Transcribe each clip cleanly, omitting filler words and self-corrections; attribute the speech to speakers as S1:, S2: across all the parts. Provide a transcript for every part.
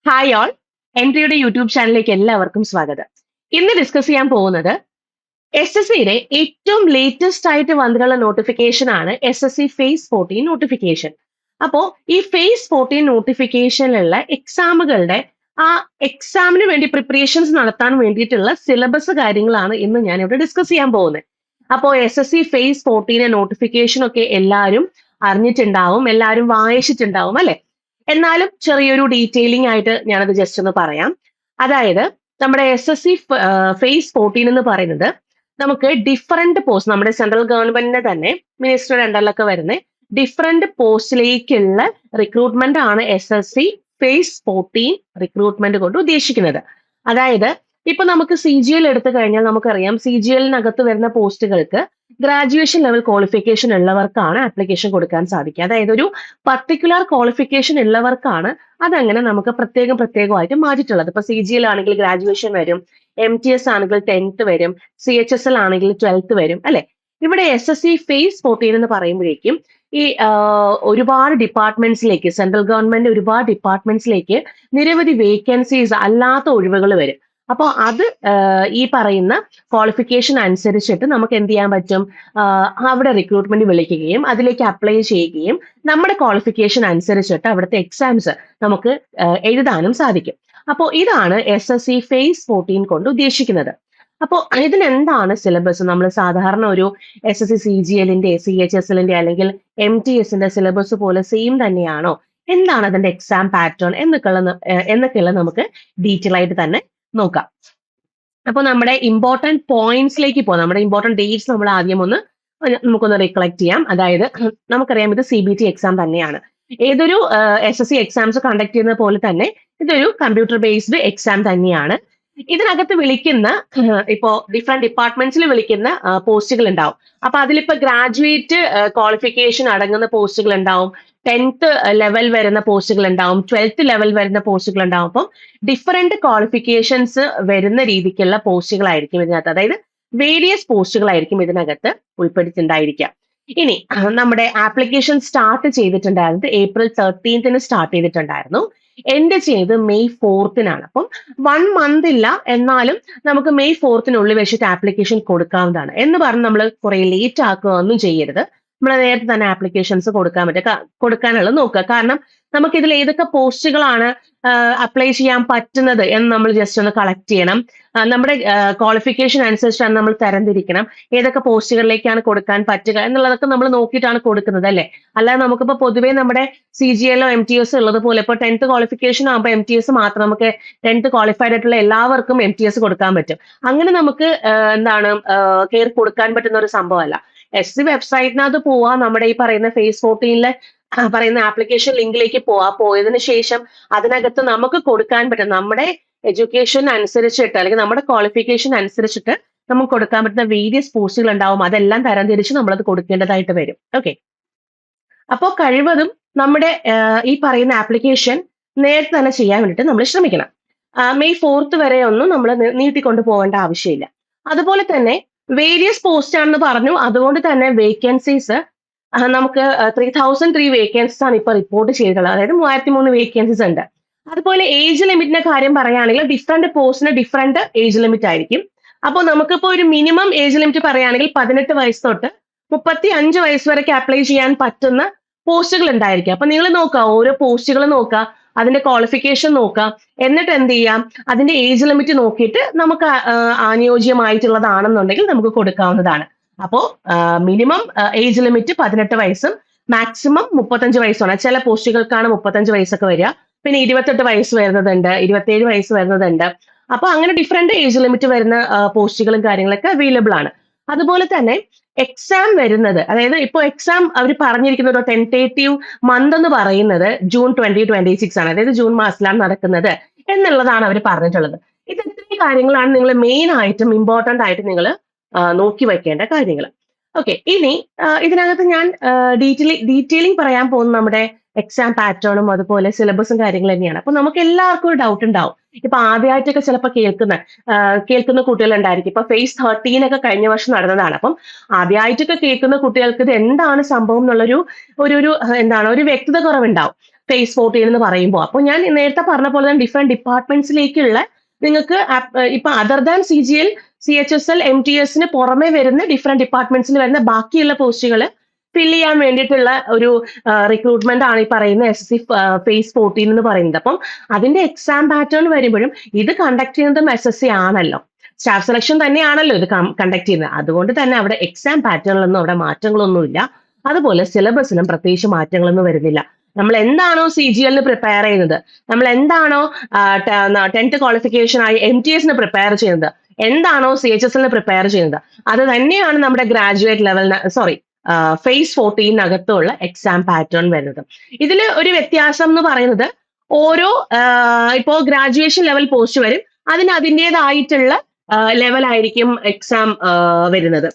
S1: Hi all, എൻട്രിയുടെ YouTube ചാനലിലേക്ക് എല്ലാവർക്കും സ്വാഗതം. ഇന്ന് ഡിസ്കസ് ചെയ്യാൻ പോകുന്നത് SSCയുടെ ഏറ്റവും ലേറ്റസ്റ്റ് ആയിട്ട് വന്നിട്ടുള്ള നോട്ടിഫിക്കേഷൻ ആണ് SSC ഫേസ് 14 നോട്ടിഫിക്കേഷൻ. അപ്പോ ഈ ഫേസ് 14 നോട്ടിഫിക്കേഷനിലുള്ള എക്സാമുകളുടെ ആ എക്സാമിന് വേണ്ടി പ്രിപ്പറേഷൻസ് നടത്താൻ വേണ്ടിയിട്ടുള്ള സിലബസ് കാര്യങ്ങളാണ് ഇന്ന് ഞാൻ ഇവിടെ ഡിസ്കസ് ചെയ്യാൻ പോകുന്നത്. അപ്പോൾ SSC ഫേസ് 14 നോട്ടിഫിക്കേഷൻ ഒക്കെ എല്ലാവരും അറിഞ്ഞിട്ടുണ്ടാവും, എല്ലാവരും വായിച്ചിട്ടുണ്ടാവും അല്ലെ? എന്നാലും ചെറിയൊരു ഡീറ്റെയിലിംഗ് ആയിട്ട് ഞാനത് ജസ്റ്റ് ഒന്ന് പറയാം. അതായത് നമ്മുടെ SSC ഫേസ് 14 എന്ന് പറയുന്നത് നമുക്ക് ഡിഫറെന്റ് പോസ്റ്റ്, നമ്മുടെ സെൻട്രൽ ഗവൺമെന്റിന്റെ തന്നെ മിനിസ്റ്റർ അണ്ടറിലൊക്കെ വരുന്ന ഡിഫറെന്റ് പോസ്റ്റിലേക്കുള്ള റിക്രൂട്ട്മെന്റ് ആണ് SSC ഫേസ് 14 റിക്രൂട്ട്മെന്റ് കൊണ്ട് ഉദ്ദേശിക്കുന്നത്. അതായത് ഇപ്പൊ നമുക്ക് CGL എടുത്തു കഴിഞ്ഞാൽ നമുക്കറിയാം, CGLനകത്ത് വരുന്ന പോസ്റ്റുകൾക്ക് ഗ്രാജുവേഷൻ ലെവൽ ക്വാളിഫിക്കേഷൻ ഉള്ളവർക്കാണ് ആപ്ലിക്കേഷൻ കൊടുക്കാൻ സാധിക്കുക. അതായത് ഒരു പർട്ടിക്കുലർ ക്വാളിഫിക്കേഷൻ ഉള്ളവർക്കാണ് അതങ്ങനെ നമുക്ക് പ്രത്യേകമായിട്ട് മാറ്റിയിട്ടുള്ളത്. ഇപ്പൊ CGL ആണെങ്കിൽ ഗ്രാജുവേഷൻ വരും, MTS ആണെങ്കിൽ 10th വരും, CHSL ആണെങ്കിൽ 12th വരും അല്ലെ? ഇവിടെ SSC ഫേസ് 14 എന്ന് പറയുമ്പോഴേക്കും ഈ ഒരുപാട് ഡിപ്പാർട്ട്മെന്റ്സിലേക്ക്, സെൻട്രൽ ഗവൺമെന്റ് ഒരുപാട് ഡിപ്പാർട്ട്മെന്റ്സിലേക്ക് നിരവധി വേക്കൻസീസ് അല്ലാത്ത ഒഴിവുകൾ വരും. അപ്പോൾ അത് ഈ പറയുന്ന ക്വാളിഫിക്കേഷൻ അനുസരിച്ചിട്ട് നമുക്ക് എന്ത് ചെയ്യാൻ പറ്റും, അവിടെ റിക്രൂട്ട്മെന്റ് വിളിക്കുകയും അതിലേക്ക് അപ്ലൈ ചെയ്യുകയും നമ്മുടെ ക്വാളിഫിക്കേഷൻ അനുസരിച്ചിട്ട് അവിടുത്തെ എക്സാംസ് നമുക്ക് എഴുതാനും സാധിക്കും. അപ്പോൾ ഇതാണ് SSC ഫേസ് 14 കൊണ്ട് ഉദ്ദേശിക്കുന്നത്. അപ്പോൾ ഇതിനെന്താണ് സിലബസ്? നമ്മൾ സാധാരണ ഒരു SSC CGLന്റെ, CHSLന്റെ അല്ലെങ്കിൽ MTSന്റെ സിലബസ് പോലെ സെയിം തന്നെയാണോ? എന്താണ് അതിന്റെ എക്സാം പാറ്റേൺ എന്നൊക്കെയുള്ള നമുക്ക് ഡീറ്റെയിൽ ആയിട്ട് തന്നെ നോക്കാം. അപ്പോൾ നമ്മുടെ ഇമ്പോർട്ടന്റ് പോയിന്റ്സിലേക്ക് പോകാം. നമ്മുടെ ഇമ്പോർട്ടന്റ് ഡേറ്റ്സ് നമ്മൾ ആദ്യം നമുക്കൊന്ന് റിക്കളക്ട് ചെയ്യാം. അതായത് നമുക്കറിയാം, ഇത് CBT എക്സാം തന്നെയാണ്. ഏതൊരു SSC എക്സാംസ് കണ്ടക്ട് ചെയ്യുന്ന പോലെ തന്നെ ഇതൊരു കമ്പ്യൂട്ടർ ബേസ്ഡ് എക്സാം തന്നെയാണ്. ഇതിനകത്ത് വിളിക്കുന്ന ഇപ്പോ ഡിഫറെന്റ് ഡിപ്പാർട്ട്മെന്റ്സിൽ വിളിക്കുന്ന പോസ്റ്റുകൾ ഉണ്ടാവും. അപ്പൊ അതിലിപ്പോ ഗ്രാജുവേറ്റ് ക്വാളിഫിക്കേഷൻ അടങ്ങുന്ന പോസ്റ്റുകൾ ഉണ്ടാവും, 10th ലെവൽ വരുന്ന പോസ്റ്റുകൾ ഉണ്ടാവും, 12th ലെവൽ വരുന്ന പോസ്റ്റുകൾ ഉണ്ടാവും. അപ്പം ഡിഫറെന്റ് ക്വാളിഫിക്കേഷൻസ് വരുന്ന രീതിക്കുള്ള പോസ്റ്റുകളായിരിക്കും ഇതിനകത്ത്, അതായത് വേരിയസ് പോസ്റ്റുകളായിരിക്കും ഇതിനകത്ത് ഉൾപ്പെടുത്തിയിട്ടുണ്ടായിരിക്കുക. ഇനി നമ്മുടെ ആപ്ലിക്കേഷൻ സ്റ്റാർട്ട് ചെയ്തിട്ടുണ്ടായിരുന്നത് April 13th സ്റ്റാർട്ട് ചെയ്തിട്ടുണ്ടായിരുന്നു. എൻഡ് ചെയ്ത് May 4th. അപ്പം 1 month ഇല്ല, എന്നാലും നമുക്ക് May 4th വെച്ചിട്ട് ആപ്ലിക്കേഷൻ കൊടുക്കാവുന്നതാണ്. എന്ന് പറഞ്ഞ് നമ്മൾ കുറെ ലേറ്റ് ആക്കുക ഒന്നും ചെയ്യരുത്. നമ്മൾ നേരത്തെ തന്നെ ആപ്ലിക്കേഷൻസ് കൊടുക്കാനുള്ളത് നോക്കുക. കാരണം നമുക്ക് ഇതിൽ ഏതൊക്കെ പോസ്റ്റുകളാണ് അപ്ലൈ ചെയ്യാൻ പറ്റുന്നത് എന്ന് നമ്മൾ ജസ്റ്റ് ഒന്ന് കളക്ട് ചെയ്യണം. നമ്മുടെ ക്വാളിഫിക്കേഷൻ അനുസരിച്ചാണ് നമ്മൾ തരംതിരിക്കണം. ഏതൊക്കെ പോസ്റ്റുകളിലേക്കാണ് കൊടുക്കാൻ പറ്റുക എന്നുള്ളതൊക്കെ നമ്മൾ നോക്കിയിട്ടാണ് കൊടുക്കുന്നത് അല്ലെ? അല്ലാതെ നമുക്കിപ്പോ പൊതുവേ നമ്മുടെ CGL MTS ഉള്ളത് പോലെ ഇപ്പൊ 10th ക്വാളിഫിക്കേഷൻ ആകുമ്പോൾ MTS മാത്രം, നമുക്ക് 10th ക്വാളിഫൈഡ് ആയിട്ടുള്ള എല്ലാവർക്കും MTS കൊടുക്കാൻ പറ്റും. അങ്ങനെ നമുക്ക് കയറി കൊടുക്കാൻ പറ്റുന്ന ഒരു സംഭവമല്ല. SC വെബ്സൈറ്റിനകത്ത് പോവാ, നമ്മുടെ ഈ പറയുന്ന ഫേസ് 14 പറയുന്ന ആപ്ലിക്കേഷൻ ലിങ്കിലേക്ക് പോയതിനു ശേഷം അതിനകത്ത് നമുക്ക് കൊടുക്കാൻ പറ്റും, നമ്മുടെ എഡ്യൂക്കേഷൻ അനുസരിച്ചിട്ട് അല്ലെങ്കിൽ നമ്മുടെ ക്വാളിഫിക്കേഷൻ അനുസരിച്ചിട്ട് നമുക്ക് കൊടുക്കാൻ പറ്റുന്ന വേരിയസ് പോസ്റ്റുകൾ ഉണ്ടാവും. അതെല്ലാം തരംതിരിച്ച് നമ്മളത് കൊടുക്കേണ്ടതായിട്ട് വരും. ഓക്കെ, അപ്പോൾ കഴിവതും നമ്മുടെ ഈ പറയുന്ന ആപ്ലിക്കേഷൻ നേരത്തെ തന്നെ ചെയ്യാൻ വേണ്ടിയിട്ട് നമ്മൾ ശ്രമിക്കണം. May 4th വരെ ഒന്നും നമ്മൾ നീട്ടിക്കൊണ്ടു പോകേണ്ട ആവശ്യമില്ല. അതുപോലെ തന്നെ വേരിയസ് പോസ്റ്റ് ആണെന്ന് പറഞ്ഞു, അതുകൊണ്ട് തന്നെ വേക്കൻസീസ് നമുക്ക് 3003 വേക്കൻസീസ് ആണ് ഇപ്പൊ റിപ്പോർട്ട് ചെയ്തിട്ടുള്ളത്. അതായത് 3003 വേക്കൻസീസ് ഉണ്ട്. അതുപോലെ ഏജ് ലിമിറ്റിന്റെ കാര്യം പറയുകയാണെങ്കിൽ ഡിഫറെന്റ് പോസ്റ്റിന് ഡിഫറെന്റ് ഏജ് ലിമിറ്റ് ആയിരിക്കും. അപ്പോൾ നമുക്കിപ്പോ ഒരു മിനിമം ഏജ് ലിമിറ്റ് പറയുകയാണെങ്കിൽ 18 വയസ്സ് തൊട്ട് 35 വയസ്സ് വരെയൊക്കെ അപ്ലൈ ചെയ്യാൻ പറ്റുന്ന പോസ്റ്റുകൾ ഉണ്ടായിരിക്കും. അപ്പൊ നിങ്ങൾ നോക്കുക, ഓരോ പോസ്റ്റുകൾ നോക്കുക, അതിന്റെ ക്വാളിഫിക്കേഷൻ നോക്കുക, എന്നിട്ട് എന്ത് ചെയ്യാം, അതിന്റെ ഏജ് ലിമിറ്റ് നോക്കിയിട്ട് നമുക്ക് അനുയോജ്യമായിട്ടുള്ളതാണെന്നുണ്ടെങ്കിൽ നമുക്ക് കൊടുക്കാവുന്നതാണ്. അപ്പോ മിനിമം ഏജ് ലിമിറ്റ് 18 വയസ്സും മാക്സിമം 35 വയസ്സാണ്. ചില പോസ്റ്റുകൾക്കാണ് 35 വയസ്സൊക്കെ വരിക. പിന്നെ 28 വയസ്സ് വരുന്നതുണ്ട്, 27 വയസ്സ് വരുന്നതുണ്ട്. അപ്പൊ അങ്ങനെ ഡിഫറെന്റ് ഏജ് ലിമിറ്റ് വരുന്ന പോസ്റ്റുകളും കാര്യങ്ങളൊക്കെ അവൈലബിൾ ആണ്. അതുപോലെ തന്നെ എക്സാം വരുന്നത്, അതായത് ഇപ്പോൾ എക്സാം അവർ പറഞ്ഞിരിക്കുന്ന ഒരു ടെൻറ്റേറ്റീവ് മന്ത് എന്ന് പറയുന്നത് June 2026 ആണ്. അതായത് ജൂൺ മാസത്തിലാണ് നടക്കുന്നത് എന്നുള്ളതാണ് അവർ പറഞ്ഞിട്ടുള്ളത്. ഇത് ഇത്രയും കാര്യങ്ങളാണ് നിങ്ങൾ മെയിൻ ആയിട്ടും ഇമ്പോർട്ടന്റ് ആയിട്ട് നിങ്ങൾ നോക്കി വെക്കേണ്ട കാര്യങ്ങൾ. ഓക്കെ, ഇനി ഇതിനകത്ത് ഞാൻ ഡീറ്റെയിലിംഗ് പറയാൻ പോകുന്ന നമ്മുടെ എക്സാം പാറ്റേണും അതുപോലെ സിലബസും കാര്യങ്ങൾ തന്നെയാണ്. അപ്പൊ നമുക്ക് എല്ലാവർക്കും ഒരു ഡൗട്ട് ഉണ്ടാവും. ഇപ്പൊ ആദ്യമായിട്ടൊക്കെ ചിലപ്പോൾ കേൾക്കുന്ന കുട്ടികളുണ്ടായിരിക്കും. ഇപ്പൊ ഫേസ് 13 കഴിഞ്ഞ വർഷം നടന്നതാണ്. അപ്പം ആദ്യമായിട്ടൊക്കെ കേൾക്കുന്ന കുട്ടികൾക്ക് ഇത് എന്താണ് സംഭവം എന്നുള്ളൊരു ഒരു വ്യക്തത കുറവുണ്ടാവും. ഫേസ് 14 എന്ന് പറയുമ്പോൾ. അപ്പോൾ ഞാൻ നേരത്തെ പറഞ്ഞ പോലെ തന്നെ ഡിഫറെന്റ് ഡിപ്പാർട്ട്മെന്റ്സിലേക്കുള്ള നിങ്ങൾക്ക് ഇപ്പൊ അതർ ദാൻ CGL, CHSL, MTSന് പുറമെ വരുന്ന ഡിഫറെന്റ് ഡിപ്പാർട്ട്മെന്റ്സിൽ വരുന്ന ബാക്കിയുള്ള പോസ്റ്റുകൾ ഫിൽ ചെയ്യാൻ വേണ്ടിയിട്ടുള്ള ഒരു റിക്രൂട്ട്മെന്റ് ആണ് ഈ പറയുന്ന SSC ഫേസ് 14 എന്ന് പറയുന്നത്. അപ്പം അതിന്റെ എക്സാം പാറ്റേൺ വരുമ്പോഴും ഇത് കണ്ടക്ട് ചെയ്യുന്നതും SSC ആണല്ലോ, സ്റ്റാഫ് സെലക്ഷൻ തന്നെയാണല്ലോ ഇത് കണ്ടക്ട് ചെയ്യുന്നത്. അതുകൊണ്ട് തന്നെ അവിടെ എക്സാം പാറ്റേണിലൊന്നും അവിടെ മാറ്റങ്ങളൊന്നുമില്ല. അതുപോലെ സിലബസിലും പ്രത്യേകിച്ച് മാറ്റങ്ങളൊന്നും വരുന്നില്ല. നമ്മൾ എന്താണോ CGLന് പ്രിപ്പയർ ചെയ്യുന്നത്, നമ്മൾ എന്താണോ 10th ക്വാളിഫിക്കേഷൻ ആയി MTSന് പ്രിപ്പയർ ചെയ്യുന്നത്, എന്താണോ CHSLന് പ്രിപ്പയർ ചെയ്യുന്നത്, അത് തന്നെയാണ് നമ്മുടെ ഗ്രാജുവേറ്റ് ലെവലിന് ഫേസ് 14 എക്സാം പാറ്റേൺ വരുന്നത്. ഇതിൽ ഒരു വ്യത്യാസം എന്ന് പറയുന്നത് ഓരോ ഇപ്പോ ഗ്രാജുവേഷൻ ലെവൽ പോസ്റ്റ് വരും, അതിന് അതിൻ്റെതായിട്ടുള്ള ലെവലായിരിക്കും എക്സാം വരുന്നത്.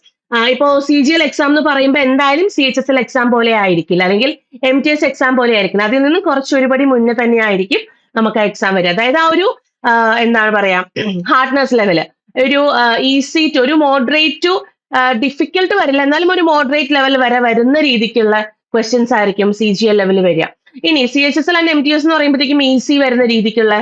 S1: ഇപ്പോ CGL എക്സാം എന്ന് പറയുമ്പോൾ എന്തായാലും CHSL എക്സാം പോലെ ആയിരിക്കില്ല, അല്ലെങ്കിൽ MTS എക്സാം പോലെ ആയിരിക്കില്ല. അതിൽ നിന്നും കുറച്ച് ഒരുപടി മുന്നേ തന്നെ ആയിരിക്കും നമുക്ക് എക്സാം വരിക. അതായത് ആ ഒരു എന്താണ് പറയാ ഹാർഡ്നെസ് ലെവല് ഒരു ഈസി ടു ഒരു മോഡറേറ്റ് ടു ഡിഫിക്കൽട്ട് വരില്ല, എന്നാലും ഒരു മോഡറേറ്റ് ലെവൽ വരെ വരുന്ന രീതിക്കുള്ള ക്വസ്റ്റ്യൻസ് ആയിരിക്കും CGL ലെവൽ വരിക. ഇനി CHSL ആൻഡ് MTS എന്ന് പറയുമ്പോഴത്തേക്കും ഈസി വരുന്ന രീതിക്കുള്ള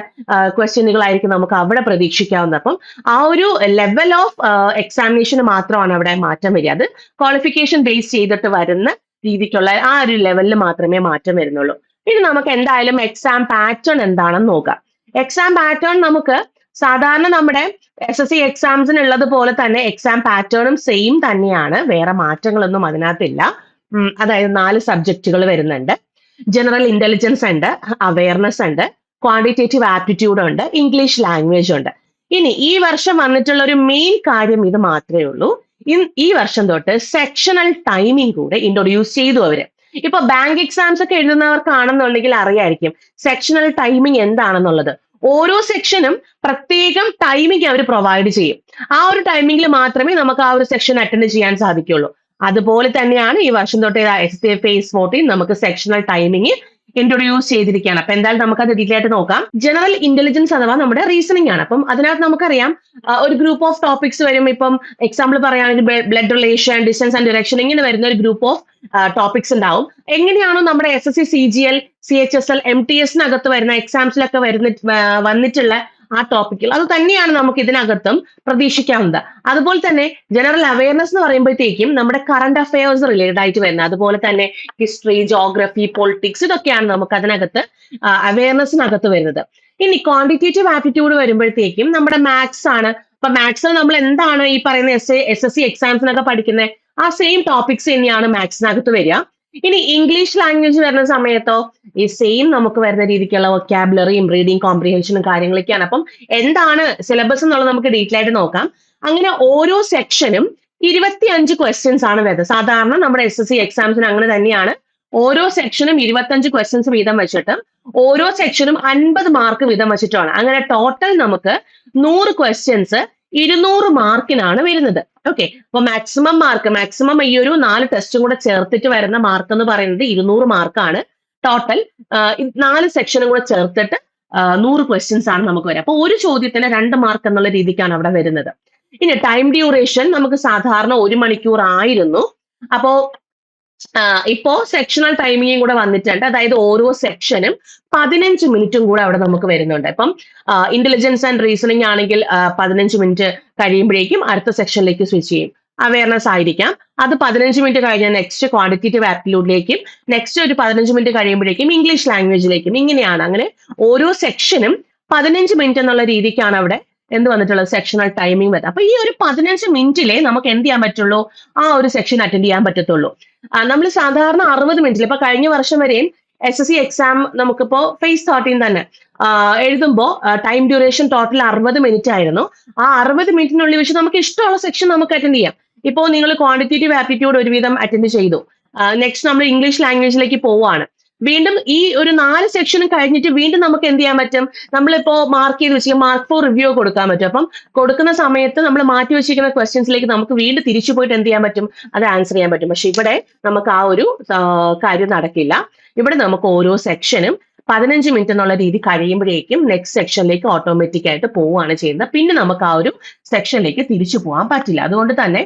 S1: ക്വസ്റ്റ്യനുകളായിരിക്കും നമുക്ക് അവിടെ പ്രതീക്ഷിക്കാവുന്നത്. അപ്പം ആ ഒരു ലെവൽ ഓഫ് എക്സാമിനേഷന് മാത്രമാണ് അവിടെ മാറ്റം വരിക. അത് ക്വാളിഫിക്കേഷൻ ബേസ് ചെയ്തിട്ട് വരുന്ന രീതിക്കുള്ള ആ ഒരു ലെവലിൽ മാത്രമേ മാറ്റം വരുന്നുള്ളൂ. ഇനി നമുക്ക് എന്തായാലും എക്സാം പാറ്റേൺ എന്താണെന്ന് നോക്കാം. എക്സാം പാറ്റേൺ നമുക്ക് സാധാരണ നമ്മുടെ SSC എക്സാംസിന് ഉള്ളത് പോലെ തന്നെ എക്സാം പാറ്റേണും സെയിം തന്നെയാണ്, വേറെ മാറ്റങ്ങളൊന്നും അതിനകത്തില്ല. അതായത് 4 സബ്ജക്റ്റുകൾ വരുന്നുണ്ട്. ജനറൽ ഇന്റലിജൻസ് ഉണ്ട്, അവയർനെസ് ഉണ്ട്, ക്വാണ്ടിറ്റേറ്റീവ് ആപ്റ്റിറ്റ്യൂഡ് ഉണ്ട്, ഇംഗ്ലീഷ് ലാംഗ്വേജ് ഉണ്ട്. ഇനി ഈ വർഷം വന്നിട്ടുള്ള ഒരു മെയിൻ കാര്യം ഇത് മാത്രമേ ഉള്ളൂ. ഈ വർഷം തൊട്ട് സെക്ഷണൽ ടൈമിംഗ് കൂടെ ഇൻട്രൊഡ്യൂസ് ചെയ്തു അവര്. ഇപ്പൊ ബാങ്ക് എക്സാംസ് ഒക്കെ എഴുതുന്നവർക്കാണെന്നുണ്ടെങ്കിൽ അറിയായിരിക്കും സെക്ഷണൽ ടൈമിംഗ് എന്താണെന്നുള്ളത്. ഓരോ സെക്ഷനും പ്രത്യേകം ടൈമിംഗ് അവർ പ്രൊവൈഡ് ചെയ്യും. ആ ഒരു ടൈമിംഗിൽ മാത്രമേ നമുക്ക് ആ ഒരു സെക്ഷൻ അറ്റൻഡ് ചെയ്യാൻ സാധിക്കുള്ളൂ. അതുപോലെ തന്നെയാണ് ഈ വർഷം തൊട്ട് SSC ഫേസ് 14 നമുക്ക് സെക്ഷണൽ ടൈമിംഗ് ഇൻട്രൊഡ്യൂസ് ചെയ്തിരിക്കുകയാണ്. അപ്പൊ എന്തായാലും നമുക്ക് അത് ഡീറ്റെയിൽ ആയിട്ട് നോക്കാം. ജനറൽ ഇന്റലിജൻസ് അഥവാ നമ്മുടെ റീസണിംഗ് ആണ്. അപ്പം അതിനകത്ത് നമുക്കറിയാം ഒരു ഗ്രൂപ്പ് ഓഫ് ടോപ്പിക്സ് വരും. ഇപ്പം എക്സാമ്പിൾ പറയുകയാണെങ്കിൽ blood relation, distance and direction, ഇങ്ങനെ വരുന്ന ഒരു ഗ്രൂപ്പ് ഓഫ് ടോപ്പിക്സ് ഉണ്ടാവും. എങ്ങനെയാണോ നമ്മുടെ SSC, CGL, CHSL, MTSനകത്ത് വരുന്ന എക്സാംസിലൊക്കെ വന്നിട്ടുള്ള ആ ടോപ്പിക്കിൽ അത് തന്നെയാണ് നമുക്ക് ഇതിനകത്തും പ്രതീക്ഷിക്കാവുന്നത്. അതുപോലെ തന്നെ ജനറൽ അവയർനെസ് എന്ന് പറയുമ്പോഴത്തേക്കും നമ്മുടെ കറണ്ട് അഫയേഴ്സ് റിലേറ്റഡ് ആയിട്ട് വരുന്നത്, അതുപോലെ തന്നെ ഹിസ്റ്ററി, ജോഗ്രഫി, പൊളിറ്റിക്സ്, ഇതൊക്കെയാണ് നമുക്ക് അതിനകത്ത് അവയർനെസ്സിനകത്ത് വരുന്നത്. ഇനി ക്വാണ്ടിറ്റേറ്റീവ് ആപ്റ്റിറ്റ്യൂഡ് വരുമ്പോഴത്തേക്കും നമ്മുടെ മാത്സ് ആണ്. അപ്പൊ മാത്സിൽ നമ്മൾ എന്താണ് ഈ പറയുന്ന SSC എക്സാംസിനൊക്കെ പഠിക്കുന്നത്, ആ സെയിം ടോപ്പിക്സ് തന്നെയാണ് മാത്സിനകത്ത് വരിക. ഇനി ഇംഗ്ലീഷ് ലാംഗ്വേജ് വരുന്ന സമയത്തോ ഈ സെയിം നമുക്ക് വരുന്ന രീതിക്കുള്ള വൊക്കാബുലറിയും റീഡിങ് കോംപ്രിഹെൻഷനും കാര്യങ്ങളൊക്കെയാണ്. അപ്പം എന്താണ് സിലബസ് എന്നുള്ളത് നമുക്ക് ഡീറ്റെയിൽ ആയിട്ട് നോക്കാം. അങ്ങനെ ഓരോ സെക്ഷനും 25 ക്വസ്റ്റ്യൻസ് ആണ് വരുന്നത്. സാധാരണ നമ്മുടെ SSC എക്സാംസിന് അങ്ങനെ തന്നെയാണ്. ഓരോ സെക്ഷനും 25 ക്വസ്റ്റ്യൻസ് വീതം വെച്ചിട്ട് ഓരോ സെക്ഷനും 50 മാർക്ക് വീതം വെച്ചിട്ടാണ്. അങ്ങനെ ടോട്ടൽ നമുക്ക് 100 ക്വസ്റ്റ്യൻസ് 200 മാർക്കിനാണ് വരുന്നത്. ഓക്കെ, അപ്പൊ മാക്സിമം ഈ ഒരു 4 ടെസ്റ്റും കൂടെ ചേർത്തിട്ട് വരുന്ന മാർക്ക് എന്ന് പറയുന്നത് 200 മാർക്കാണ്. ടോട്ടൽ 4 സെക്ഷനും കൂടെ ചേർത്തിട്ട് 100 ക്വസ്റ്റ്യൻസ് ആണ് നമുക്ക് വരിക. അപ്പൊ ഒരു ചോദ്യത്തിന് 2 മാർക്ക് എന്നുള്ള രീതിക്കാണ് അവിടെ വരുന്നത്. ഇനി ടൈം ഡ്യൂറേഷൻ നമുക്ക് സാധാരണ 1 മണിക്കൂർ ആയിരുന്നു. അപ്പോ ഇപ്പോ സെക്ഷണൽ ടൈമിങ്ങും കൂടെ വന്നിട്ടുണ്ട്. അതായത് ഓരോ സെക്ഷനും 15 മിനിറ്റും കൂടെ അവിടെ നമുക്ക് വരുന്നുണ്ട്. ഇപ്പം ഇന്റലിജൻസ് ആൻഡ് റീസണിങ് ആണെങ്കിൽ 15 മിനിറ്റ് കഴിയുമ്പോഴേക്കും അടുത്ത സെക്ഷനിലേക്ക് സ്വിച്ച് ചെയ്യും. അവയർനെസ് ആയിരിക്കാം, അത് 15 മിനിറ്റ് കഴിഞ്ഞാൽ നെക്സ്റ്റ് ക്വാണ്ടിറ്റേറ്റീവ് ആപ്റ്റിറ്റ്യൂഡിലേക്കും, നെക്സ്റ്റ് ഒരു 15 മിനിറ്റ് കഴിയുമ്പോഴേക്കും ഇംഗ്ലീഷ് ലാംഗ്വേജിലേക്കും, ഇങ്ങനെയാണ്. അങ്ങനെ ഓരോ സെക്ഷനും 15 മിനിറ്റ് എന്നുള്ള രീതിക്കാണ് അവിടെ എന്ത് വന്നിട്ടുള്ളത്, സെക്ഷണൽ ടൈമിംഗ് വരുന്നത്. അപ്പൊ ഈ ഒരു 15 മിനിറ്റിലെ നമുക്ക് എന്ത് ചെയ്യാൻ പറ്റുള്ളൂ, ആ ഒരു സെക്ഷൻ അറ്റൻഡ് ചെയ്യാൻ പറ്റത്തുള്ളൂ. നമ്മൾ സാധാരണ 60 മിനിറ്റിൽ, ഇപ്പൊ കഴിഞ്ഞ വർഷം വരെയും SSC എക്സാം നമുക്കിപ്പോ ഫേസ് 13 തന്നെ എഴുതുമ്പോൾ ടൈം ഡ്യൂറേഷൻ ടോട്ടൽ 60 മിനിറ്റ് ആയിരുന്നു. ആ 60 മിനിറ്റിനുള്ളിൽ വെച്ച് നമുക്ക് ഇഷ്ടമുള്ള സെക്ഷൻ നമുക്ക് അറ്റൻഡ് ചെയ്യാം. ഇപ്പോൾ നിങ്ങൾ ക്വാണ്ടിറ്റേറ്റീവ് ആപ്റ്റിറ്റ്യൂഡ് ഒരുവിധം അറ്റൻഡ് ചെയ്തു, നെക്സ്റ്റ് നമ്മൾ ഇംഗ്ലീഷ് ലാംഗ്വേജിലേക്ക് പോവാണ്. വീണ്ടും ഈ ഒരു 4 സെക്ഷനും കഴിഞ്ഞിട്ട് വീണ്ടും നമുക്ക് എന്ത് ചെയ്യാൻ പറ്റും, നമ്മളിപ്പോ മാർക്ക് ചെയ്ത് വെച്ചാൽ മാർക്ക് ഫോർ റിവ്യൂ കൊടുക്കാൻ പറ്റും. അപ്പം കൊടുക്കുന്ന സമയത്ത് നമ്മൾ മാറ്റി വെച്ചിരിക്കുന്ന ക്വസ്റ്റ്യൻസിലേക്ക് നമുക്ക് വീണ്ടും തിരിച്ചു പോയിട്ട് എന്ത് ചെയ്യാൻ പറ്റും, അത് ആൻസർ ചെയ്യാൻ പറ്റും. പക്ഷെ ഇവിടെ നമുക്ക് ആ ഒരു കാര്യം നടക്കില്ല. ഇവിടെ നമുക്ക് ഓരോ സെക്ഷനും 15 മിനിറ്റ് എന്നുള്ള രീതി കഴിയുമ്പോഴേക്കും നെക്സ്റ്റ് സെക്ഷനിലേക്ക് ഓട്ടോമാറ്റിക് ആയിട്ട് പോവുകയാണ് ചെയ്യുന്നത്. പിന്നെ നമുക്ക് ആ ഒരു സെക്ഷനിലേക്ക് തിരിച്ചു പോകാൻ പറ്റില്ല. അതുകൊണ്ട് തന്നെ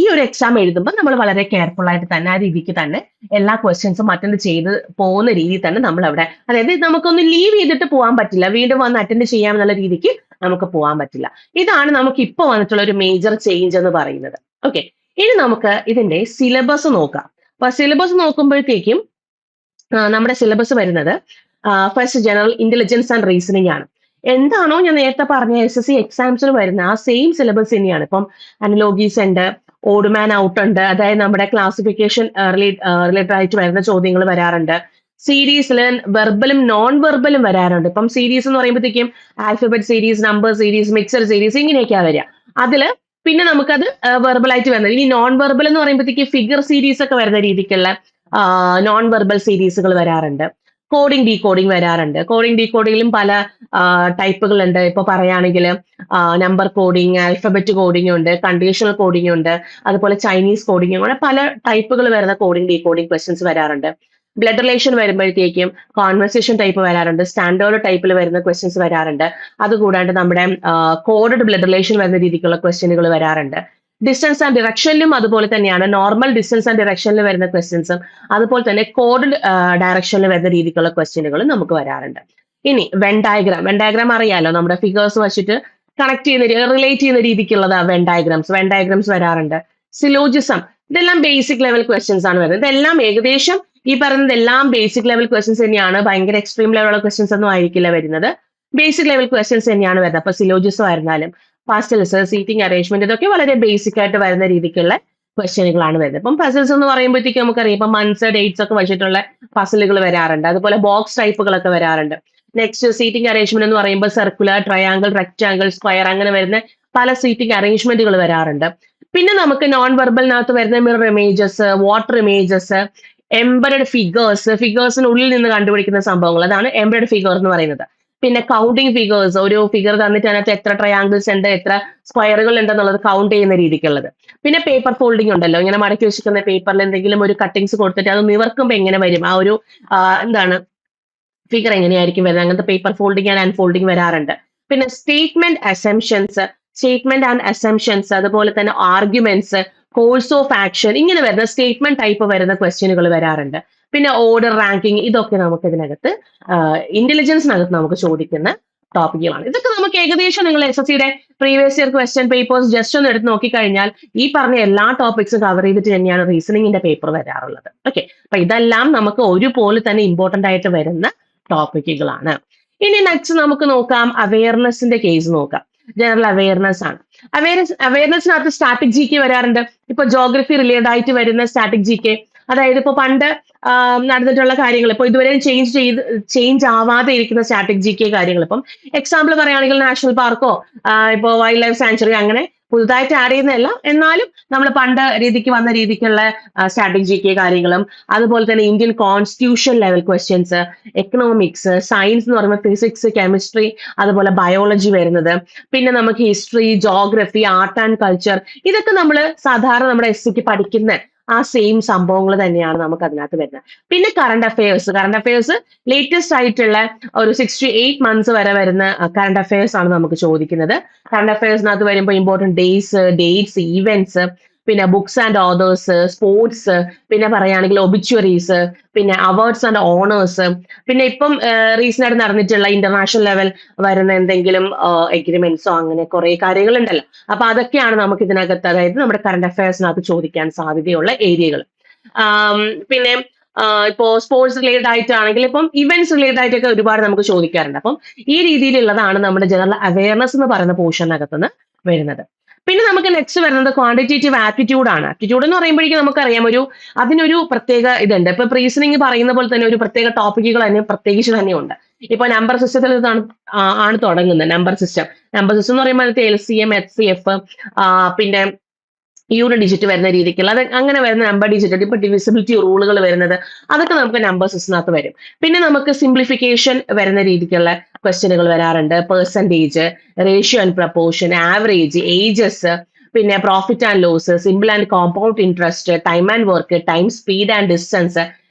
S1: ഈ ഒരു എക്സാം എഴുതുമ്പോൾ നമ്മൾ വളരെ കെയർഫുൾ ആയിട്ട് തന്നെ ആ രീതിക്ക് തന്നെ എല്ലാ ക്വസ്റ്റ്യൻസും അറ്റൻഡ് ചെയ്ത് പോകുന്ന രീതിയിൽ തന്നെ നമ്മൾ അവിടെ, അതായത് നമുക്കൊന്ന് ലീവ് ചെയ്തിട്ട് പോകാൻ പറ്റില്ല, വീണ്ടും വന്ന് അറ്റൻഡ് ചെയ്യാമെന്നുള്ള രീതിക്ക് നമുക്ക് പോകാൻ പറ്റില്ല. ഇതാണ് നമുക്ക് ഇപ്പൊ വന്നിട്ടുള്ള ഒരു മേജർ ചേഞ്ച് എന്ന് പറയുന്നത്. ഓക്കെ, ഇനി നമുക്ക് ഇതിന്റെ സിലബസ് നോക്കാം. അപ്പൊ സിലബസ് നോക്കുമ്പോഴത്തേക്കും നമ്മുടെ സിലബസ് വരുന്നത് first general intelligence and reasoning ആണ്. എന്താണോ ഞാൻ നേരത്തെ പറഞ്ഞ SSC എക്സാംസിന് വരുന്ന ആ സെയിം സിലബസ് തന്നെയാണ്. ഇപ്പം അനലോഗീസ് ഉണ്ട്, ഓഡ് മാൻ ഔട്ട് ഉണ്ട്, അതായത് നമ്മുടെ ക്ലാസിഫിക്കേഷൻ റിലേറ്റഡ് ആയിട്ട് വരുന്ന ചോദ്യങ്ങൾ വരാറുണ്ട്. സീരീസിൽ വെർബലും നോൺ വെർബലും വരാറുണ്ട്. ഇപ്പം സീരീസ് എന്ന് പറയുമ്പോഴത്തേക്കും alphabet series, number series, mixed series ഇങ്ങനെയൊക്കെയാ വരിക. അതില് പിന്നെ നമുക്കത് വെർബൽ ആയിട്ട് വരുന്നത്. ഇനി നോൺ വെർബൽ എന്ന് പറയുമ്പോഴത്തേക്ക് ഫിഗർ സീരീസ് ഒക്കെ വരുന്ന രീതിക്കുള്ള നോൺ വെർബൽ സീരീസുകൾ വരാറുണ്ട്. കോഡിംഗ് ഡീകോഡിംഗ് വരാറുണ്ട്. കോഡിംഗ് ഡീകോഡിങ്ങിലും പല ടൈപ്പുകളുണ്ട്. ഇപ്പൊ പറയുകയാണെങ്കിൽ നമ്പർ കോഡിംഗ്, ആൽഫബറ്റ് കോഡിംഗ് ഉണ്ട്, കണ്ടീഷണൽ കോഡിംഗ് ഉണ്ട്, അതുപോലെ ചൈനീസ് കോഡിംഗ്, അങ്ങനെ പല ടൈപ്പുകൾ വരുന്ന കോഡിംഗ് ഡീകോഡിംഗ് ക്വസ്റ്റ്യൻസ് വരാറുണ്ട്. ബ്ലഡ് റിലേഷൻ വരുമ്പോഴത്തേക്കും കോൺവെർസേഷൻ ടൈപ്പ് വരാറുണ്ട്, സ്റ്റാൻഡേർഡ് ടൈപ്പിൽ വരുന്ന ക്വസ്റ്റ്യൻസ് വരാറുണ്ട്. അതുകൂടാണ്ട് നമ്മുടെ കോഡഡ് ബ്ലഡ് റിലേഷൻ വരുന്ന രീതിക്കുള്ള ക്വസ്റ്റ്യനുകൾ വരാറുണ്ട്. ഡിസ്റ്റൻസ് ആൻഡ് ഡിറക്ഷനിലും അതുപോലെ തന്നെയാണ്. നോർമൽ ഡിസ്റ്റൻസ് ആൻഡ് ഡിറക്ഷനിൽ വരുന്ന ക്വസ്റ്റ്യൻസും അതുപോലെ തന്നെ കോഡ് ഡയറക്ഷനിൽ വരുന്ന രീതിക്കുള്ള ക്വസ്റ്റ്യനുകളും നമുക്ക് വരാറുണ്ട്. ഇനി വെൻ ഡയഗ്രാം അറിയാലോ, നമ്മുടെ ഫിഗേഴ്സ് വെച്ചിട്ട് കണക്ട് ചെയ്യുന്ന റിലേറ്റ് ചെയ്യുന്ന രീതിക്കുള്ളതാ വെൻ ഡയഗ്രാംസ് വരാറുണ്ട്. സിലോജിസം, ഇതെല്ലാം ബേസിക് ലെവൽ ക്വസ്റ്റ്യൻസ് ആണ് വരുന്നത്. ഇതെല്ലാം ഏകദേശം ഈ പറയുന്നത് എല്ലാം ബേസിക് ലെവൽ ക്വസ്റ്റ്യൻസ് തന്നെയാണ്. ഭയങ്കര എക്സ്ട്രീം ലെവലുള്ള ക്വസ്റ്റ്യൻസ് ഒന്നും ആയിരിക്കില്ല വരുന്നത്. ബേസിക് ലെവൽ ക്വസ്റ്റ്യൻസ് തന്നെയാണ് വരുന്നത്. അപ്പൊ സിലോജിസം ആയിരുന്നാലും പസിൽസ്, സീറ്റിംഗ് അറേഞ്ച്മെന്റ്, ഇതൊക്കെ വളരെ ബേസിക് ആയിട്ട് വരുന്ന രീതിക്കുള്ള ക്വസ്റ്റ്യനുകളാണ് വരുന്നത്. ഇപ്പം പസിൽസ് എന്ന് പറയുമ്പോഴത്തേക്ക് നമുക്കറിയാം, ഇപ്പം മന്ത്സ്, ഡേറ്റ്സ് ഒക്കെ വെച്ചിട്ടുള്ള പസിലുകൾ വരാറുണ്ട്. അതുപോലെ ബോക്സ് ടൈപ്പുകളൊക്കെ വരാറുണ്ട്. നെക്സ്റ്റ് സീറ്റിംഗ് അറേഞ്ച്മെന്റ് എന്ന് പറയുമ്പോൾ സർക്കുലർ, ട്രയാങ്കിൾ, റെക്ടാങ്കിൾ, സ്ക്വയർ അങ്ങനെ വരുന്ന പല സീറ്റിംഗ് അറേഞ്ച്മെന്റുകൾ വരാറുണ്ട്. പിന്നെ നമുക്ക് നോൺ വെർബലിനകത്ത് വരുന്ന mirror images, water images, embedded ഫിഗേഴ്സിനുള്ളിൽ നിന്ന് കണ്ടുപിടിക്കുന്ന സംഭവങ്ങൾ, അതാണ് എംബഡഡ് ഫിഗർ എന്ന് പറയുന്നത്. പിന്നെ കൗണ്ടിങ് ഫിഗേഴ്സ്, ഒരു ഫിഗർ തന്നിട്ട് അതിനകത്ത് എത്ര ട്രയാങ്കിൾസ് ഉണ്ട്, എത്ര സ്ക്വയറുകൾ ഉണ്ടെന്നുള്ളത് കൗണ്ട് ചെയ്യുന്ന രീതിക്കുള്ളത്. പിന്നെ പേപ്പർ ഫോൾഡിംഗ് ഉണ്ടല്ലോ, ഇങ്ങനെ മടക്കി വെച്ചിരിക്കുന്ന പേപ്പറിൽ എന്തെങ്കിലും ഒരു കട്ടിങ്സ് കൊടുത്തിട്ട് അത് നിവർക്കുമ്പോൾ എങ്ങനെ വരും, ആ ഒരു എന്താണ് ഫിഗർ എങ്ങനെയായിരിക്കും വരുന്നത്, അങ്ങനത്തെ പേപ്പർ ഫോൾഡിംഗ് ആൻഡ് അൺഫോൾഡിംഗ് വരാറുണ്ട്. പിന്നെ സ്റ്റേറ്റ്മെന്റ് ആൻഡ് അസംഷൻസ്, അതുപോലെ തന്നെ ആർഗ്യുമെന്റ്സ്, കോഴ്സ് ഓഫ് ആക്ഷൻ, ഇങ്ങനെ വരുന്ന സ്റ്റേറ്റ്മെന്റ് ടൈപ്പ് വരുന്ന ക്വസ്റ്റ്യനുകൾ വരാറുണ്ട്. പിന്നെ ഓർഡർ, റാങ്കിങ്, ഇതൊക്കെ നമുക്ക് ഇതിനകത്ത് ഇന്റലിജൻസിനകത്ത് നമുക്ക് ചോദിക്കുന്ന ടോപ്പിക്കുകളാണ്. ഇതൊക്കെ നമുക്ക് ഏകദേശം നിങ്ങൾ SSCയുടെ previous year question papers just ഒന്ന് എടുത്ത് നോക്കിക്കഴിഞ്ഞാൽ ഈ പറഞ്ഞ എല്ലാ ടോപ്പിക്സും കവർ ചെയ്തിട്ട് തന്നെയാണ് റീസണിങ്ങിന്റെ പേപ്പർ വരാറുള്ളത്. ഓക്കെ, അപ്പൊ ഇതെല്ലാം നമുക്ക് ഒരുപോലെ തന്നെ ഇമ്പോർട്ടന്റ് ആയിട്ട് വരുന്ന ടോപ്പിക്കുകളാണ്. ഇനി നെക്സ്റ്റ് നമുക്ക് നോക്കാം, അവയർനെസിന്റെ കേസ് നോക്കാം. ജനറൽ അവയർനെസ് ആണ്. അവയർനെസ്സിനകത്ത് സ്റ്റാറ്റിക് GK വരാറുണ്ട്. ഇപ്പൊ ജോഗ്രഫി റിലേറ്റഡ് ആയിട്ട് വരുന്ന സ്റ്റാറ്റിക് GK, അതായത് ഇപ്പൊ പണ്ട് നടന്നിട്ടുള്ള കാര്യങ്ങൾ, ഇപ്പൊ ഇതുവരെ ചേഞ്ച് ആവാതെ ഇരിക്കുന്ന സ്റ്റാറ്റിക് GK കാര്യങ്ങൾ. ഇപ്പം എക്സാമ്പിൾ പറയുകയാണെങ്കിൽ നാഷണൽ പാർക്കോ ഇപ്പൊ വൈൽഡ് ലൈഫ് സാങ്ച്വറി, അങ്ങനെ പുതുതായിട്ട് ആഡ് ചെയ്യുന്നതല്ല, എന്നാലും നമ്മൾ പണ്ട് രീതിക്ക് വന്ന രീതിക്കുള്ള സ്റ്റാറ്റിക് GK കാര്യങ്ങളും, അതുപോലെ തന്നെ Indian constitution level questions, economics, science എന്ന് പറയുമ്പോൾ ഫിസിക്സ്, കെമിസ്ട്രി, അതുപോലെ ബയോളജി വരുന്നത്. പിന്നെ നമുക്ക് history, geography, art and culture, ഇതൊക്കെ നമ്മൾ സാധാരണ നമ്മുടെ SCക്ക് പഠിക്കുന്ന ആ സെയിം സംഭവങ്ങൾ തന്നെയാണ് നമുക്ക് അതിനകത്ത് വരുന്നത്. പിന്നെ കറണ്ട് അഫയേഴ്സ് ലേറ്റസ്റ്റ് ആയിട്ടുള്ള ഒരു 6 to 8 months വരെ വരുന്ന കറണ്ട് അഫയേഴ്സ് ആണ് നമുക്ക് ചോദിക്കുന്നത്. കറണ്ട് അഫയേഴ്സിനകത്ത് വരുമ്പോൾ ഇമ്പോർട്ടൻറ്റ് ഡേറ്റ്സ്, ഈവെന്റ്സ്, പിന്നെ ബുക്സ് ആൻഡ് ഓതേഴ്സ്, സ്പോർട്സ്, പിന്നെ പറയുകയാണെങ്കിൽ ഒബിച്വറീസ്, പിന്നെ അവാർഡ്സ് ആൻഡ് ഓണേഴ്സ്, പിന്നെ ഇപ്പം റീസെന്റ് ആയിട്ട് നടന്നിട്ടുള്ള ഇന്റർനാഷണൽ ലെവൽ വരുന്ന എന്തെങ്കിലും എഗ്രിമെന്റ്സോ, അങ്ങനെ കുറെ കാര്യങ്ങളുണ്ടല്ലോ. അപ്പൊ അതൊക്കെയാണ് നമുക്ക് ഇതിനകത്ത്, അതായത് നമ്മുടെ കറണ്ട് അഫയേഴ്സിനകത്ത് ചോദിക്കാൻ സാധ്യതയുള്ള ഏരിയകൾ. പിന്നെ ഇപ്പോ സ്പോർട്സ് റിലേറ്റഡ് ആയിട്ടാണെങ്കിൽ ഇപ്പം ഇവന്റ്സ് റിലേറ്റഡ് ആയിട്ടൊക്കെ ഒരുപാട് നമുക്ക് ചോദിക്കാറുണ്ട്. അപ്പം ഈ രീതിയിലുള്ളതാണ് നമ്മുടെ ജനറൽ അവയർനെസ് എന്ന് പറയുന്ന പോർഷനകത്തുനിന്ന് വരുന്നത്. പിന്നെ നമുക്ക് നെക്സ്റ്റ് വരുന്നത് ക്വാണ്ടിറ്റേറ്റീവ് ആപ്റ്റിറ്റ്യൂഡ് ആണ്. ആപ്റ്റിറ്റ്യൂഡ് എന്ന് പറയുമ്പോഴേക്കും നമുക്കറിയാം അതിനൊരു പ്രത്യേക ഇതുണ്ട്. ഇപ്പൊ റീസണിങ് പറയുന്ന പോലെ തന്നെ ഒരു പ്രത്യേക ടോപ്പിക്കുകൾ തന്നെ പ്രത്യേകിച്ച് തന്നെയുണ്ട്. ഇപ്പൊ നമ്പർ സിസ്റ്റത്തിൽ ആണ് തുടങ്ങുന്നത്. നമ്പർ സിസ്റ്റം എന്ന് പറയുമ്പോൾ LCM, HCF, പിന്നെ യൂണിറ്റ് ഡിജിറ്റ് വരുന്ന രീതിക്കുള്ള, അത് അങ്ങനെ വരുന്ന നമ്പർ ഡിജിറ്റ്, ഇപ്പൊ ഡിവിസിബിലിറ്റി റൂളുകൾ വരുന്നത്, അതൊക്കെ നമുക്ക് നമ്പർ സിസ്റ്റത്തിനകത്ത് വരും. പിന്നെ നമുക്ക് സിംപ്ലിഫിക്കേഷൻ വരുന്ന രീതിക്കുള്ള ക്വസ്റ്റ്യനുകൾ വരാറുണ്ട്. Percentage, ratio and proportion, average, ages, പിന്നെ profit and loss, simple and compound interest, time and work, time, speed and distance,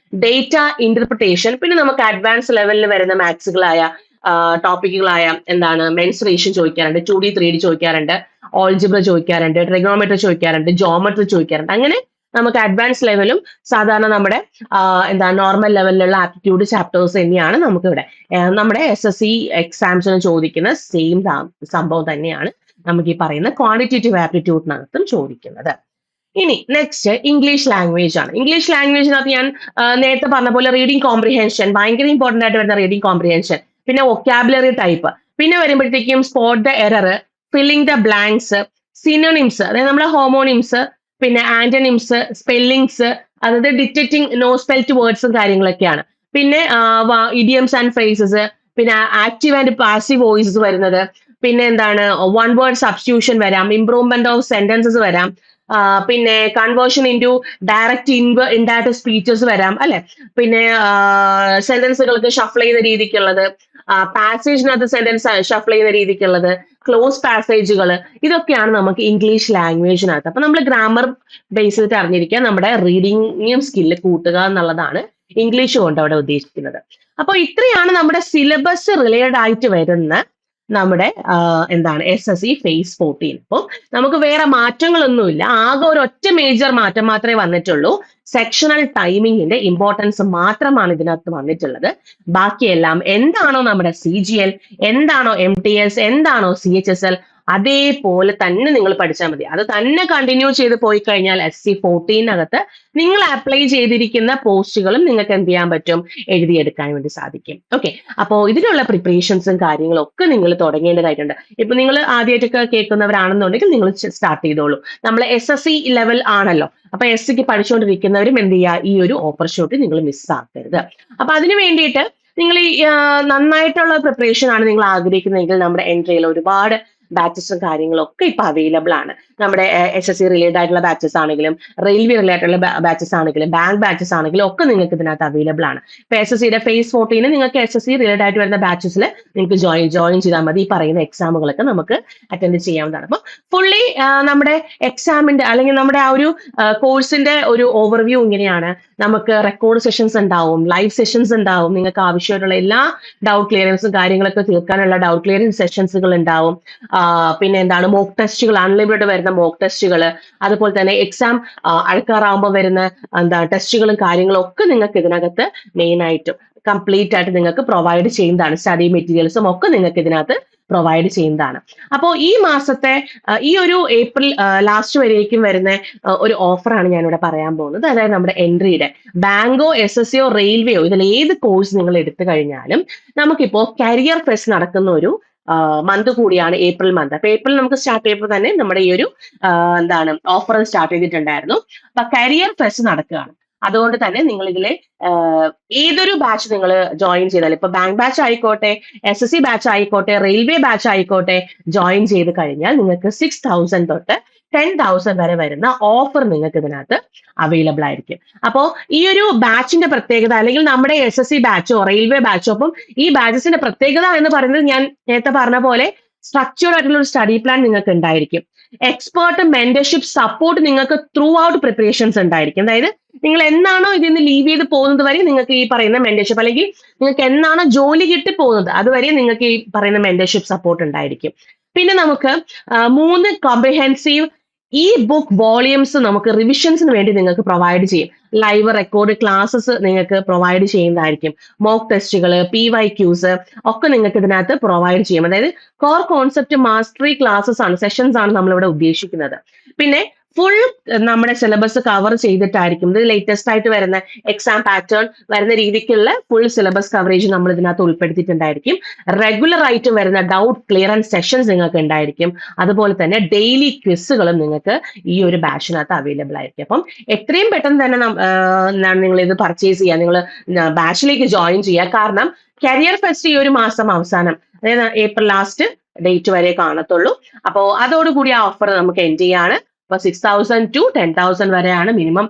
S1: data interpretation. പിന്നെ നമുക്ക് അഡ്വാൻസ് ലെവലിൽ വരുന്ന മാത്സുകളായ ടോപ്പിക്കുകളായ എന്താണ് മെൻസുറേഷൻ ചോദിക്കാറുണ്ട്, 2D 3D ചോദിക്കാറുണ്ട്, ഓൾജിബ്ര ചോദിക്കാറുണ്ട്, ട്രിഗണോമെട്രി ചോദിക്കാറുണ്ട്, ജോമെട്രി ചോദിക്കാറുണ്ട്. അങ്ങനെ നമുക്ക് അഡ്വാൻസ് ലെവലും സാധാരണ നമ്മുടെ എന്താ നോർമൽ ലെവലിലുള്ള ആപ്റ്റിറ്റ്യൂഡ് ചാപ്റ്റേഴ്സ് തന്നെയാണ് നമുക്കിവിടെ നമ്മുടെ SSC എക്സാംസിന് ചോദിക്കുന്ന സെയിം സംഭവം തന്നെയാണ് നമുക്ക് ഈ പറയുന്ന ക്വാണ്ടിറ്റേറ്റീവ് ആപ്റ്റിറ്റ്യൂഡിനകത്തും ചോദിക്കുന്നത്. ഇനി നെക്സ്റ്റ് ഇംഗ്ലീഷ് ലാംഗ്വേജ് ആണ്. ഇംഗ്ലീഷ് ലാംഗ്വേജിനകത്ത് ഞാൻ നേരത്തെ പറഞ്ഞ പോലെ റീഡിംഗ് കോംപ്രിഹെൻഷൻ ഭയങ്കര ഇമ്പോർട്ടന്റ് ആയിട്ട് വരുന്ന റീഡിംഗ് കോംപ്രിഹെൻഷൻ, പിന്നെ വൊക്കാബുലറി ടൈപ്പ്, പിന്നെ വരുമ്പോഴത്തേക്കും spot the error, filling the blanks, synonyms അതായത് നമ്മുടെ ഹോമോണിംസ്, പിന്നെ ആന്റണിംസ്, സ്പെല്ലിങ്സ്, അതായത് ഡിറ്റക്റ്റിംഗ് നോ സ്പെൽറ്റ് വേർഡ്സും കാര്യങ്ങളൊക്കെയാണ്. പിന്നെ ഇഡിയംസ് ആൻഡ് ഫ്രേസസ്, പിന്നെ ആക്റ്റീവ് ആൻഡ് പാസീവ് വോയിസസ് വരുന്നത്, പിന്നെ എന്താണ് വൺ വേർഡ് സബ്സ്റ്റിറ്റ്യൂഷൻ വരാം, ഇംപ്രൂവ്മെന്റ് ഓഫ് സെന്റൻസസ് വരാം, പിന്നെ conversion into direct indirect speeches വരാം അല്ലെ, പിന്നെ സെന്റൻസുകൾക്ക് ഷഫിൾ ചെയ്യുന്ന രീതിക്കുള്ളത്, പാസേജിനകത്ത് സെന്റൻസ് ഷഫിൾ ചെയ്യുന്ന രീതിക്കുള്ളത്, ക്ലോസ് പാസേജുകൾ, ഇതൊക്കെയാണ് നമുക്ക് ഇംഗ്ലീഷ് ലാംഗ്വേജിനകത്ത്. അപ്പൊ നമ്മൾ ഗ്രാമർ ബേസ് ചെയ്തിട്ട് അറിഞ്ഞിരിക്കുക, നമ്മുടെ റീഡിംഗ് സ്കില്ല് കൂട്ടുക എന്നുള്ളതാണ് ഇംഗ്ലീഷ് കൊണ്ട് അവിടെ ഉദ്ദേശിക്കുന്നത്. അപ്പൊ ഇത്രയാണ് നമ്മുടെ സിലബസ് റിലേറ്റഡ് ആയിട്ട് വരുന്ന നമ്മുടെ എന്താണ് SSC phase 14. അപ്പോൾ നമുക്ക് വേറെ മാറ്റങ്ങളൊന്നുമില്ല, ആകെ ഒരു ഒറ്റ മേജർ മാറ്റം മാത്രമേ വന്നിട്ടുള്ളൂ. സെക്ഷണൽ ടൈമിങ്ങിന്റെ ഇമ്പോർട്ടൻസ് മാത്രമാണ് ഇതിനകത്ത് വന്നിട്ടുള്ളത്. ബാക്കിയെല്ലാം എന്താണോ നമ്മുടെ CGL, എന്താണോ MTS, എന്താണോ CHSL, അതേപോലെ തന്നെ നിങ്ങൾ പഠിച്ചാൽ മതി. അത് തന്നെ കണ്ടിന്യൂ ചെയ്ത് പോയി കഴിഞ്ഞാൽ SC 14 നിങ്ങൾ അപ്ലൈ ചെയ്തിരിക്കുന്ന പോസ്റ്റുകളും നിങ്ങൾക്ക് എന്ത് ചെയ്യാൻ പറ്റും, എഴുതിയെടുക്കാൻ വേണ്ടി സാധിക്കും. ഓക്കെ, അപ്പോൾ ഇതിനുള്ള പ്രിപ്പറേഷൻസും കാര്യങ്ങളും ഒക്കെ നിങ്ങൾ തുടങ്ങേണ്ടതായിട്ടുണ്ട്. ഇപ്പൊ നിങ്ങൾ ആദ്യമായിട്ടൊക്കെ കേൾക്കുന്നവരാണെന്നുണ്ടെങ്കിൽ നിങ്ങൾ സ്റ്റാർട്ട് ചെയ്തോളൂ. നമ്മൾ SSC ലെവൽ ആണല്ലോ, അപ്പൊ SCക്ക് പഠിച്ചുകൊണ്ടിരിക്കുന്നവരും എന്ത് ചെയ്യുക, ഈ ഒരു ഓപ്പർച്യൂണിറ്റി നിങ്ങൾ മിസ്സാക്കരുത്. അപ്പൊ അതിന് വേണ്ടിയിട്ട് നിങ്ങൾ ഈ നന്നായിട്ടുള്ള പ്രിപ്പറേഷൻ ആണ് നിങ്ങൾ ആഗ്രഹിക്കുന്നതെങ്കിൽ നമ്മുടെ എൻട്രിയിൽ ഒരുപാട് ബാച്ചസും കാര്യങ്ങളും ഒക്കെ ഇപ്പൊ അവൈലബിൾ ആണ്. നമ്മുടെ SSC റിലേറ്റഡ് ആയിട്ടുള്ള ബാച്ചസ് ആണെങ്കിലും, റെയിൽവേ റിലേറ്റഡ് ആയിട്ടുള്ള ബാച്ചസ് ആണെങ്കിലും, ബാങ്ക് ബാച്ചസ് ആണെങ്കിലും ഒക്കെ നിങ്ങൾക്ക് ഇതിനകത്ത് അവൈലബിൾ ആണ്. ഇപ്പൊ SSCയുടെ phase 14 നിങ്ങൾക്ക് SSC റിലേറ്റഡ് ആയിട്ട് വരുന്ന ബാച്ചസിൽ നിങ്ങൾക്ക് ജോയിൻ ചെയ്താൽ മതി. ഈ പറയുന്ന എക്സാമുകളൊക്കെ നമുക്ക് അറ്റൻഡ് ചെയ്യാവുന്നതാണ്. അപ്പൊ ഫുള്ളി നമ്മുടെ എക്സാമിന്റെ അല്ലെങ്കിൽ നമ്മുടെ ആ ഒരു കോഴ്സിന്റെ ഒരു ഓവർവ്യൂ ഇങ്ങനെയാണ്. നമുക്ക് റെക്കോർഡ് സെഷൻസ് ഉണ്ടാവും, ലൈവ് സെഷൻസ് ഉണ്ടാവും, നിങ്ങൾക്ക് ആവശ്യമായിട്ടുള്ള എല്ലാ ഡൗട്ട് ക്ലിയറൻസും കാര്യങ്ങളൊക്കെ തീർക്കാനുള്ള ഡൗട്ട് ക്ലിയറൻസ് സെഷൻസുകൾ ഉണ്ടാവും. പിന്നെ എന്താണ് മോക്ക് ടെസ്റ്റുകൾ, അൺലിമിറ്റഡ് വരുന്ന മോക്ക് ടെസ്റ്റുകൾ, അതുപോലെ തന്നെ എക്സാം അടുക്കാറാവുമ്പോൾ വരുന്ന ടെസ്റ്റുകളും കാര്യങ്ങളും ഒക്കെ നിങ്ങൾക്ക് ഇതിനകത്ത് മെയിൻ ആയിട്ടും കംപ്ലീറ്റ് ആയിട്ട് നിങ്ങൾക്ക് പ്രൊവൈഡ് ചെയ്യുന്നതാണ്. സ്റ്റഡി മെറ്റീരിയൽസും ഒക്കെ നിങ്ങൾക്ക് ഇതിനകത്ത് പ്രൊവൈഡ് ചെയ്യുന്നതാണ്. അപ്പോൾ ഈ മാസത്തെ ഈ ഒരു ഏപ്രിൽ ലാസ്റ്റ് വരേക്കും വരുന്ന ഒരു ഓഫറാണ് ഞാനിവിടെ പറയാൻ പോകുന്നത്. അതായത് നമ്മുടെ എൻട്രിയുടെ ബാങ്കോ SSCയോ റെയിൽവേയോ ഇതിൽ ഏത് കോഴ്സ് നിങ്ങൾ എടുത്തു കഴിഞ്ഞാലും നമുക്കിപ്പോ കരിയർ ഫെസ്റ്റ് നടക്കുന്ന ഒരു മന്ത് കൂടിയാണ് ഏപ്രിൽ മന്ത്. അപ്പൊ ഏപ്രിൽ നമുക്ക് സ്റ്റാർട്ട് ചെയ്തപ്പോൾ തന്നെ നമ്മുടെ ഈ ഒരു എന്താണ് ഓഫർ സ്റ്റാർട്ട് ചെയ്തിട്ടുണ്ടായിരുന്നു. അപ്പൊ കരിയർ ഫെസ്റ്റ് നടക്കുകയാണ്. അതുകൊണ്ട് തന്നെ നിങ്ങൾ ഇതിലെ ഏതൊരു ബാച്ച് നിങ്ങൾ ജോയിൻ ചെയ്താൽ, ഇപ്പൊ ബാങ്ക് ബാച്ച് ആയിക്കോട്ടെ, SSC ബാച്ച് ആയിക്കോട്ടെ, റെയിൽവേ ബാച്ച് ആയിക്കോട്ടെ, ജോയിൻ ചെയ്ത് കഴിഞ്ഞാൽ നിങ്ങൾക്ക് 6,000 തൊട്ട് 10,000 വരെ വരുന്ന ഓഫർ നിങ്ങൾക്ക് ഇതിനകത്ത് അവൈലബിൾ ആയിരിക്കും. അപ്പോൾ ഈ ഒരു ബാച്ചിന്റെ പ്രത്യേകത, അല്ലെങ്കിൽ നമ്മുടെ SSC ബാച്ചോ റെയിൽവേ ബാച്ചോ, അപ്പം ഈ ബാച്ചസിന്റെ പ്രത്യേകത എന്ന് പറയുന്നത് ഞാൻ നേരത്തെ പറഞ്ഞ പോലെ സ്ട്രക്ചേർഡ് ആയിട്ടുള്ള ഒരു സ്റ്റഡി പ്ലാൻ നിങ്ങൾക്ക് ഉണ്ടായിരിക്കും. എക്സ്പേർട്ട് മെന്റർഷിപ്പ് സപ്പോർട്ട് നിങ്ങൾക്ക് ത്രൂ ഔട്ട് പ്രിപ്പറേഷൻസ് ഉണ്ടായിരിക്കും. അതായത് നിങ്ങൾ എന്നാണോ ഇതിൽ നിന്ന് ലീവ് ചെയ്ത് പോകുന്നത് വരെ നിങ്ങൾക്ക് ഈ പറയുന്ന മെന്റർഷിപ്പ്, അല്ലെങ്കിൽ നിങ്ങൾക്ക് എന്നാണോ ജോലി കിട്ടി പോകുന്നത് അതുവരെ നിങ്ങൾക്ക് ഈ പറയുന്ന മെന്റർഷിപ്പ് സപ്പോർട്ട് ഉണ്ടായിരിക്കും. പിന്നെ നമുക്ക് 3 കോംപ്രിഹെൻസീവ് ഈ ബുക്ക് വോളിയൂംസ് നമുക്ക് റിവിഷൻസിന് വേണ്ടി നിങ്ങൾക്ക് പ്രൊവൈഡ് ചെയ്യും. ലൈവ് റെക്കോർഡ് ക്ലാസ്സസ് നിങ്ങൾക്ക് പ്രൊവൈഡ് ചെയ്യുന്നതായിരിക്കും. മോക്ക് ടെസ്റ്റുകൾ, PYQs ഒക്കെ നിങ്ങൾക്ക് ഇതിനകത്ത് പ്രൊവൈഡ് ചെയ്യും. അതായത് കോർ കോൺസെപ്റ്റ് മാസ്റ്ററി ക്ലാസ്സസ് ആണ്, സെഷൻസ് ആണ് നമ്മളിവിടെ ഉദ്ദേശിക്കുന്നത്. പിന്നെ ഫുൾ നമ്മുടെ സിലബസ് കവർ ചെയ്തിട്ടായിരിക്കും, ഇത് ലേറ്റസ്റ്റ് ആയിട്ട് വരുന്ന എക്സാം പാറ്റേൺ വരുന്ന രീതിക്കുള്ള ഫുൾ സിലബസ് കവറേജ് നമ്മൾ ഇതിനകത്ത് ഉൾപ്പെടുത്തിയിട്ടുണ്ടായിരിക്കും. റെഗുലർ ആയിട്ട് വരുന്ന ഡൗട്ട് ക്ലിയറൻസ് സെഷൻസ് നിങ്ങൾക്ക് ഉണ്ടായിരിക്കും. അതുപോലെ തന്നെ ഡെയിലി ക്വിസുകളും നിങ്ങൾക്ക് ഈ ഒരു ബാച്ചിനകത്ത് അവൈലബിൾ ആയിരിക്കും. അപ്പം എത്രയും പെട്ടെന്ന് തന്നെ നിങ്ങൾ ഇത് പർച്ചേസ് ചെയ്യുക, നിങ്ങൾ ബാച്ചിലേക്ക് ജോയിൻ ചെയ്യുക. കാരണം കരിയർ ഫെസ്റ്റ് ഈ ഒരു മാസം അവസാനം, അതായത് ഏപ്രിൽ ലാസ്റ്റ് ഡേറ്റ് വരെ കാണത്തുള്ളൂ. അപ്പോൾ അതോടുകൂടി ആ ഓഫർ നമുക്ക് എൻഡ് ചെയ്യാണ്. അപ്പൊ 6,000 to 10,000 വരെയാണ് മിനിമം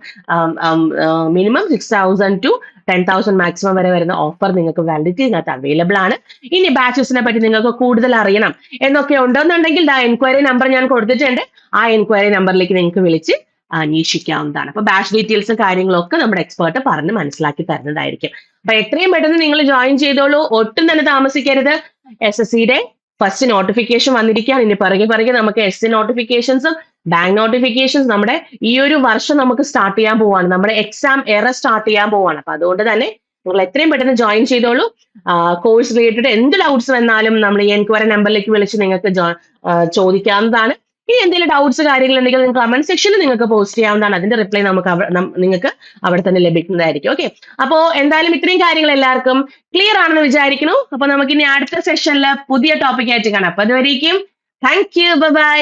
S1: 6,000 to 10,000 മാക്സിമം വരെ വരുന്ന ഓഫർ നിങ്ങൾക്ക് വാലിഡിറ്റി ഇതിനകത്ത് അവൈലബിൾ ആണ്. ഇനി ബാച്ചസിനെ പറ്റി നിങ്ങൾക്ക് കൂടുതൽ അറിയണം എന്നൊക്കെ ഉണ്ടെന്നുണ്ടെങ്കിൽ എൻക്വയറി നമ്പർ ഞാൻ കൊടുത്തിട്ടുണ്ട്. ആ എൻക്വയറി നമ്പറിലേക്ക് നിങ്ങൾക്ക് വിളിച്ച് അന്വേഷിക്കാവുന്നതാണ്. അപ്പൊ ബാച്ച് ഡീറ്റെയിൽസും കാര്യങ്ങളും ഒക്കെ നമ്മുടെ എക്സ്പേർട്ട് പറഞ്ഞ് മനസ്സിലാക്കി തരുന്നതായിരിക്കും. അപ്പൊ എത്രയും പെട്ടെന്ന് നിങ്ങൾ ജോയിൻ ചെയ്തോളൂ, ഒട്ടും തന്നെ താമസിക്കരുത്. SSCയുടെ ഫസ്റ്റ് നോട്ടിഫിക്കേഷൻ വന്നിരിക്കുകയാണ്. ഇനി പിറകെ നമുക്ക് SC നോട്ടിഫിക്കേഷൻസും ബാങ്ക് നോട്ടിഫിക്കേഷൻസ് നമ്മുടെ ഈ ഒരു വർഷം നമുക്ക് സ്റ്റാർട്ട് ചെയ്യാൻ പോവാണ്. നമ്മുടെ എക്സാം എറ സ്റ്റാർട്ട് ചെയ്യാൻ പോവാണ്. അപ്പൊ അതുകൊണ്ട് തന്നെ നിങ്ങൾ എത്രയും പെട്ടെന്ന് ജോയിൻ ചെയ്തോളൂ. കോഴ്സ് റിലേറ്റഡ് എന്ത് ഡൗട്ട്സ് വന്നാലും നമ്മൾ ഈ എൻക്വയറി നമ്പറിലേക്ക് വിളിച്ച് നിങ്ങൾക്ക് ചോദിക്കാവുന്നതാണ്. ഇനി എന്തെങ്കിലും ഡൗട്ട്സ് കാര്യങ്ങൾ ഉണ്ടെങ്കിൽ നിങ്ങൾക്ക് കമന്റ് സെക്ഷനിൽ നിങ്ങൾക്ക് പോസ്റ്റ് ചെയ്യാവുന്നതാണ്. അതിന്റെ റിപ്ലൈ നമുക്ക് നിങ്ങൾക്ക് അവിടെ തന്നെ ലഭിക്കുന്നതായിരിക്കും. ഓക്കെ, അപ്പോ എന്തായാലും ഇത്രയും കാര്യങ്ങൾ എല്ലാവർക്കും ക്ലിയർ ആണെന്ന് വിചാരിക്കുന്നു. അപ്പൊ നമുക്ക് ഇനി അടുത്ത സെഷനിൽ പുതിയ ടോപ്പിക് ആയിട്ട് കാണാം. അപ്പൊ അതുവരേക്കും താങ്ക് യു, ബൈ.